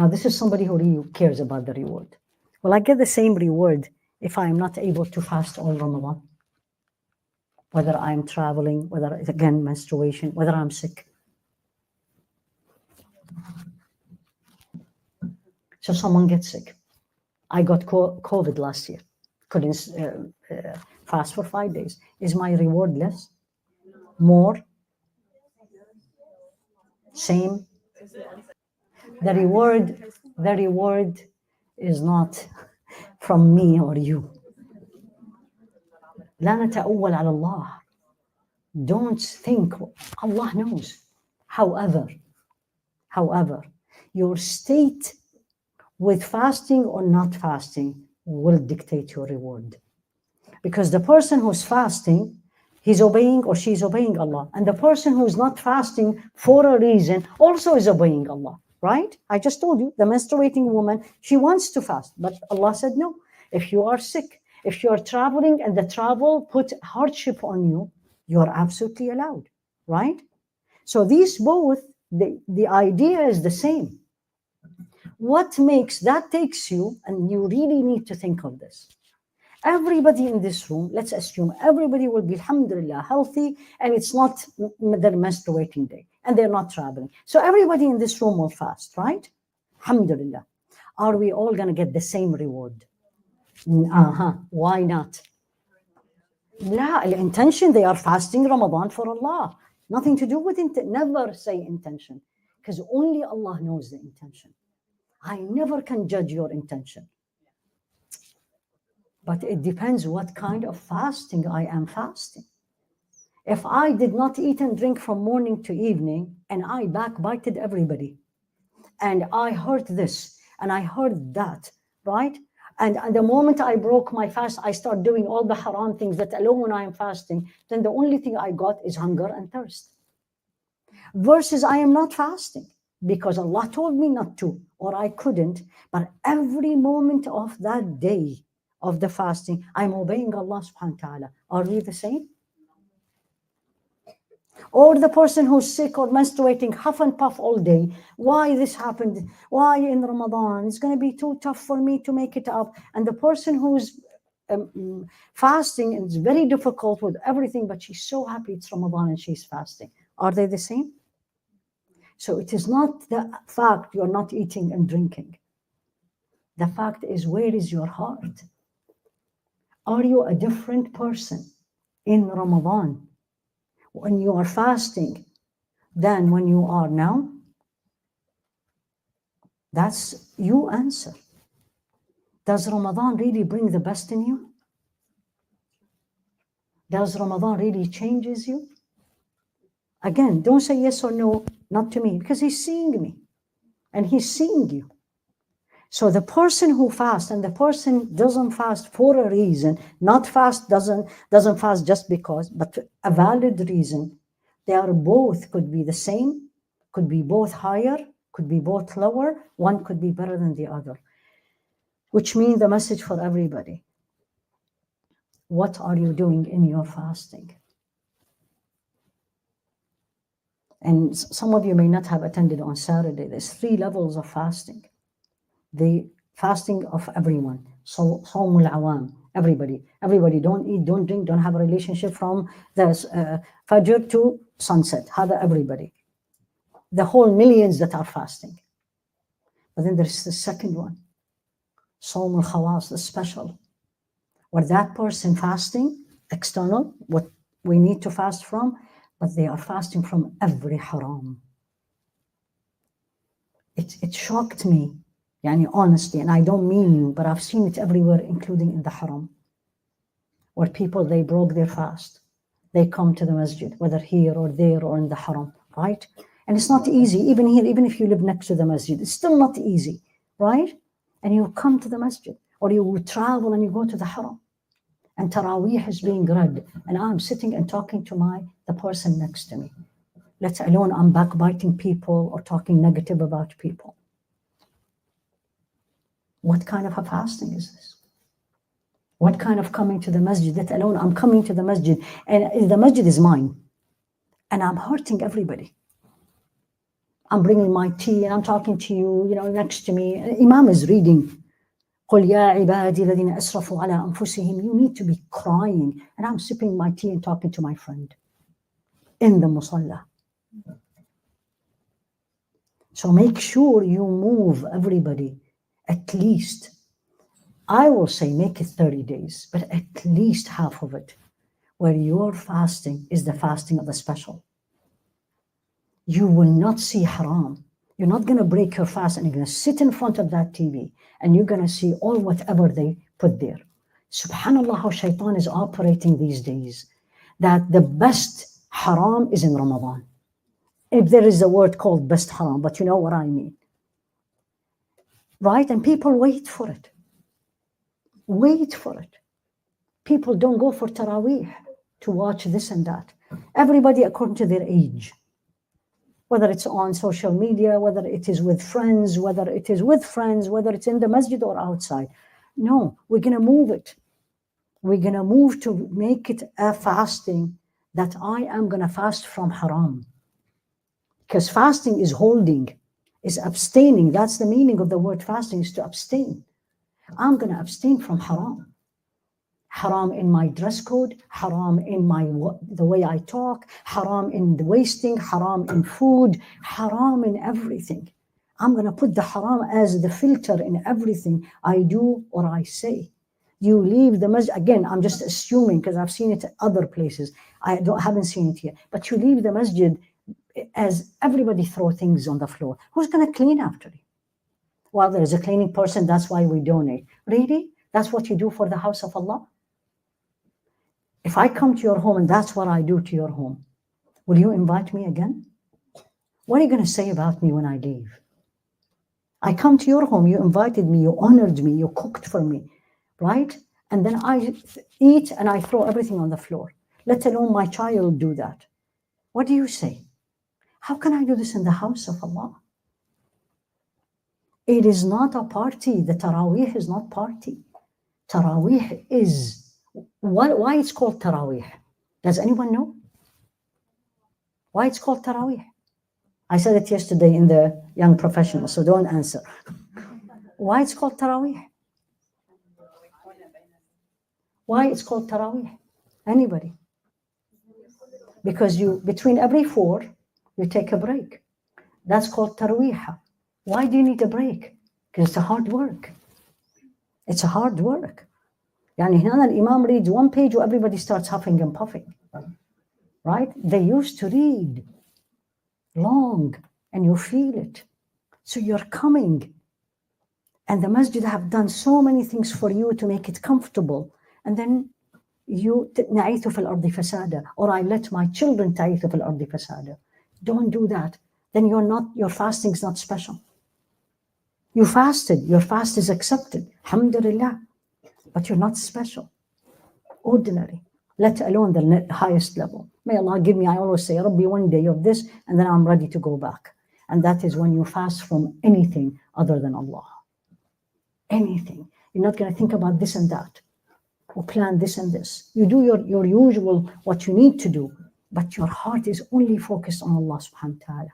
Now, this is somebody who really cares about the reward. Will I get the same reward if I am not able to fast all Ramadan? Whether I'm traveling, whether it's, again, menstruation, whether I'm sick. So someone gets sick. I got COVID last year. Couldn't fast for 5 days. Is my reward less? More? Same? The reward is not from me or you. لا نتأول على الله. Don't think, Allah knows. However, your state with fasting or not fasting will dictate your reward. Because the person who's fasting, he's obeying or she's obeying Allah. And the person who's not fasting for a reason also is obeying Allah, right? I just told you, the menstruating woman, she wants to fast, but Allah said no. If you are sick, if you are traveling and the travel put hardship on you, you're absolutely allowed, right? So these both, the idea is the same. What takes you, and you really need to think of this. Everybody in this room, let's assume everybody will be, alhamdulillah, healthy, and it's not their menstruating day, and they're not traveling. So everybody in this room will fast, right? Alhamdulillah. Are we all going to get the same reward? Why not? La, intention, they are fasting Ramadan for Allah. Nothing to do with intention. Never say intention, because only Allah knows the intention. I never can judge your intention. But it depends what kind of fasting I am fasting. If I did not eat and drink from morning to evening, and I backbited everybody, and I heard this, and I heard that, right? And the moment I broke my fast, I start doing all the haram things that alone when I am fasting, then the only thing I got is hunger and thirst. Versus I am not fasting because Allah told me not to, or I couldn't, but every moment of that day of the fasting, I'm obeying Allah subhanahu wa ta'ala. Are we the same? Or the person who's sick or menstruating, huff and puff all day. Why this happened? Why in Ramadan? It's going to be too tough for me to make it up. And the person who's fasting, and it's very difficult with everything, but she's so happy it's Ramadan and she's fasting. Are they the same? So it is not the fact you're not eating and drinking. The fact is, where is your heart? Are you a different person in Ramadan when you are fasting than when you are now? That's you answer. Does Ramadan really bring the best in you? Does Ramadan really changes you? Again, don't say yes or no, not to me, because he's seeing me and he's seeing you. So the person who fasts and the person doesn't fast for a reason, not fast doesn't fast just because, but a valid reason, they are both, could be the same, could be both higher, could be both lower, one could be better than the other. Which means the message for everybody. What are you doing in your fasting? And some of you may not have attended on Saturday. There's 3 levels of fasting. The fasting of everyone. So, Sawmul Awam, everybody. Everybody don't eat, don't drink, don't have a relationship from the Fajr to sunset. Hada everybody. The whole millions that are fasting. But then there's the second one. Sawmul Khawas, the special. Where that person fasting, external, what we need to fast from, but they are fasting from every haram. It shocked me, honestly, and I don't mean you, but I've seen it everywhere, including in the haram, where people, they broke their fast. They come to the masjid, whether here or there or in the haram, right? And it's not easy, even here, even if you live next to the masjid, it's still not easy, right? And you come to the masjid, or you will travel and you go to the haram. And Taraweeh is being read, and I'm sitting and talking to the person next to me. Let alone I'm backbiting people or talking negative about people. What kind of a fasting is this? What kind of coming to the masjid? Let alone I'm coming to the masjid, and the masjid is mine, and I'm hurting everybody. I'm bringing my tea and I'm talking to you, next to me. Imam is reading. قُلْ يَا عِبَادِي الَّذِينَ أَسْرَفُوا عَلَىٰ أَنفُسِهِمْ. You need to be crying. And I'm sipping my tea and talking to my friend in the musalla. So make sure you move everybody at least. I will say make it 30 days, but at least half of it, where your fasting is the fasting of the special. You will not see haram. You're not going to break your fast and you're going to sit in front of that TV and you're going to see all whatever they put there. Subhanallah, how shaitan is operating these days. That the best haram is in Ramadan. If there is a word called best haram, but you know what I mean. Right? And people wait for it. Wait for it. People don't go for Taraweeh to watch this and that. Everybody according to their age. Whether it's on social media, whether it is with friends, whether it is in the masjid or outside. No, we're going to move it. We're going to move to make it a fasting that I am going to fast from haram. Because fasting is holding, is abstaining. That's the meaning of the word fasting, is to abstain. I'm going to abstain from haram. Haram in my dress code, haram in the way I talk, haram in the wasting, haram in food, haram in everything. I'm going to put the haram as the filter in everything I do or I say. You leave the masjid, again, I'm just assuming because I've seen it at other places. I haven't seen it here. But you leave the masjid as everybody throw things on the floor. Who's going to clean after you? Well, there's a cleaning person, that's why we donate. Really? That's what you do for the house of Allah? If I come to your home and that's what I do to your home, will you invite me again? What are you going to say about me when I leave? I come to your home, you invited me, you honored me, you cooked for me, right? And then I eat and I throw everything on the floor, let alone my child do that. What do you say? How can I do this in the house of Allah? It is not a party. The Taraweeh is not party. Taraweeh is... Why it's called Taraweeh? Does anyone know? Why it's called Taraweeh? I said it yesterday in the young professionals, so don't answer. Why it's called Taraweeh? Why it's called Taraweeh? Anybody? Because between every 4, you take a break. That's called Taraweeh. Why do you need a break? Because it's a hard work. It's a hard work. Yani هنا الإمام reads 1 page and everybody starts huffing and puffing. Right? They used to read long and you feel it. So you're coming. And the masjid have done so many things for you to make it comfortable. And then you نعيث في الأرض فسادا, or I let my children تعيث في الأرض فسادا. Don't do that. Then your fasting is not special. You fasted, your fast is accepted. Alhamdulillah. But you're not special, ordinary, let alone the highest level. May Allah give me, I always say, Rabbi, 1 day of this, and then I'm ready to go back. And that is when you fast from anything other than Allah. Anything. You're not going to think about this and that, or plan this and this. You do your usual, what you need to do, but your heart is only focused on Allah subhanahu wa ta'ala.